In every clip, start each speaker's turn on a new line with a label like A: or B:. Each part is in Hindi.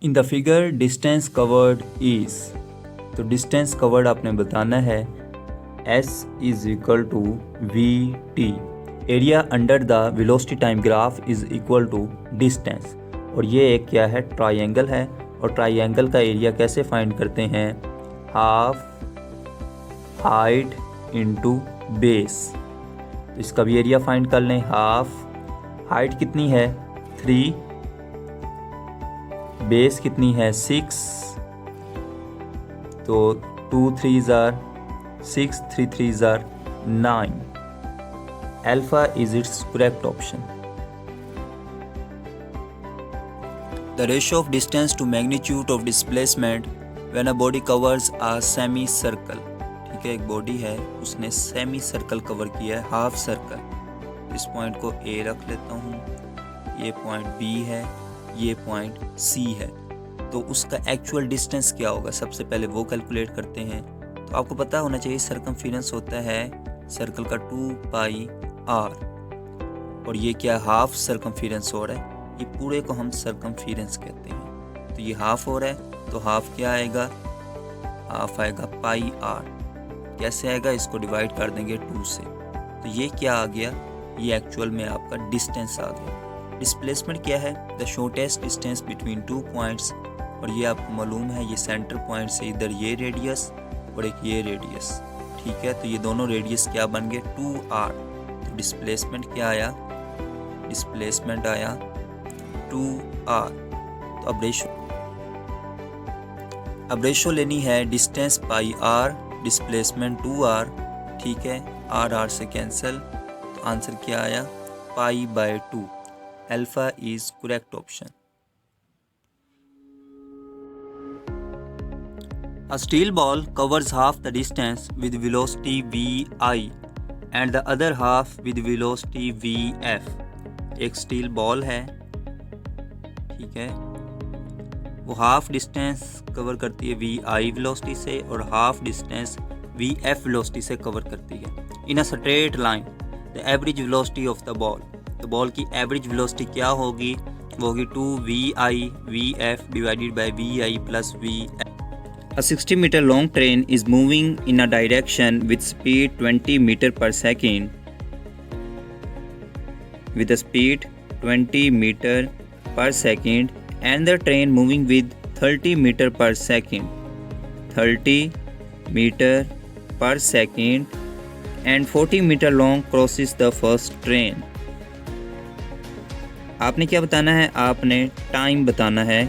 A: In the figure distance covered is, तो डिस्टेंस कवर्ड आपने बताना है S is equal to v t. Area under the velocity time graph is equal to distance. और ये एक क्या है, ट्राइंगल है। और ट्राइंगल का एरिया कैसे फाइंड करते हैं, हाफ हाइट इनटू बेस। तो इसका भी एरिया फाइंड कर लें। हाफ हाइट कितनी है 3, बेस कितनी है 6, तो 2 3 जार 6, 3 3 जार 9। Alpha is it's correct option. The ratio of distance to magnitude of displacement when a body covers a semi circle. ठीक है, एक बॉडी है, उसने सेमी सर्कल कवर किया है, हाफ सर्कल। इस पॉइंट को ए रख लेता हूँ, ये पॉइंट बी है, ये पॉइंट सी है। तो उसका एक्चुअल डिस्टेंस क्या होगा, सबसे पहले वो कैलकुलेट करते हैं। तो आपको पता होना चाहिए सर्कमफेरेंस होता है सर्कल का 2 पाई आर, और ये क्या हाफ सर्कमफेरेंस हो रहा है, ये पूरे को हम सर्कमफेरेंस कहते हैं। तो ये हाफ हो रहा है, तो हाफ क्या आएगा, हाफ आएगा पाई आर। कैसे आएगा, इसको डिवाइड कर देंगे 2 से। तो ये क्या आ गया, ये एक्चुअल में आपका डिस्टेंस आ गया। डिस्प्लेसमेंट क्या है, the shortest distance between 2 points. और ये आपको मालूम है, ये सेंटर पॉइंट से इधर ये रेडियस और एक ये रेडियस। ठीक है, तो ये दोनों रेडियस क्या बन गए 2r। तो डिस्प्लेसमेंट क्या आया, डिस्प्लेसमेंट आया 2r। तो अब रेशो लेनी है डिस्टेंस पाई r, डिस्प्लेसमेंट 2r। ठीक है, r से कैंसिल, तो आंसर क्या आया pi by 2। Alpha is correct option. A steel ball covers half the distance with velocity vi and the other half with velocity vf। एक स्टील बॉल है, ठीक है, वो हाफ डिस्टेंस कवर करती है vi वेलोसिटी से और हाफ डिस्टेंस vf वेलोसिटी से कवर करती है। In a straight line the average velocity of the ball, तो बॉल की एवरेज वेलोसिटी क्या होगी, वो होगी 2vi vf divided by vi plus vf। A 60 meter long train is moving in a direction with speed 20 meter per second. With a speed 20 meter per second and the train moving with 30 meter per second. 30 meter per second and 40 meter long crosses the first train. आपने क्या बताना है, आपने टाइम बताना है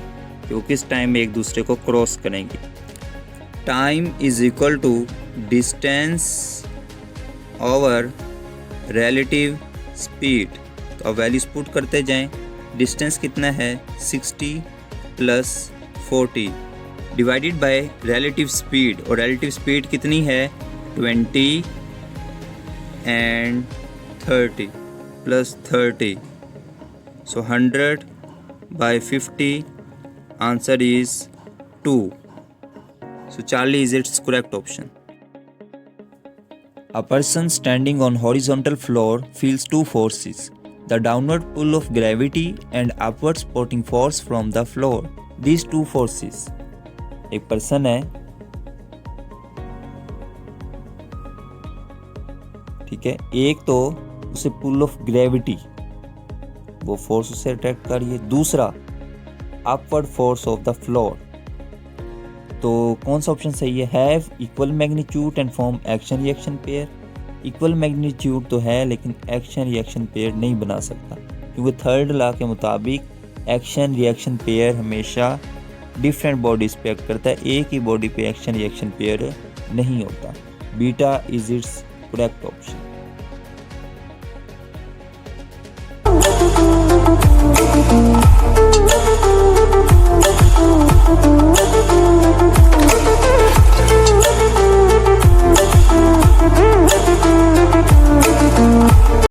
A: कि वो किस टाइम में एक दूसरे को क्रॉस करेंगे। Time is equal to distance over relative speed. तो अब वैल्यूज पुट करते जाएं। डिस्टेंस कितना है 60 plus 40 divided by relative speed, और रिलेटिव स्पीड कितनी है 20 and 30 plus 30, so 100 by 50, answer is 2। So Charlie is its correct option. A person standing on horizontal floor feels two forces, the downward pull of gravity and upward supporting force from the floor. These two forces, एक person है, ठीक है, एक तो उसे पुल ऑफ ग्रेविटी, वो फोर्स उसे अट्रैक्ट कर रही है, दूसरा upward force of the floor. तो कौन सा ऑप्शन सही है, have equal magnitude and form action reaction pair. Equal magnitude तो है लेकिन एक्शन रिएक्शन पेयर नहीं बना सकता, क्योंकि थर्ड लॉ के मुताबिक एक्शन रिएक्शन पेयर हमेशा डिफरेंट बॉडीज पे एक्ट करता है, एक ही बॉडी पे एक्शन रिएक्शन पेयर नहीं होता। Beta is it's correct option.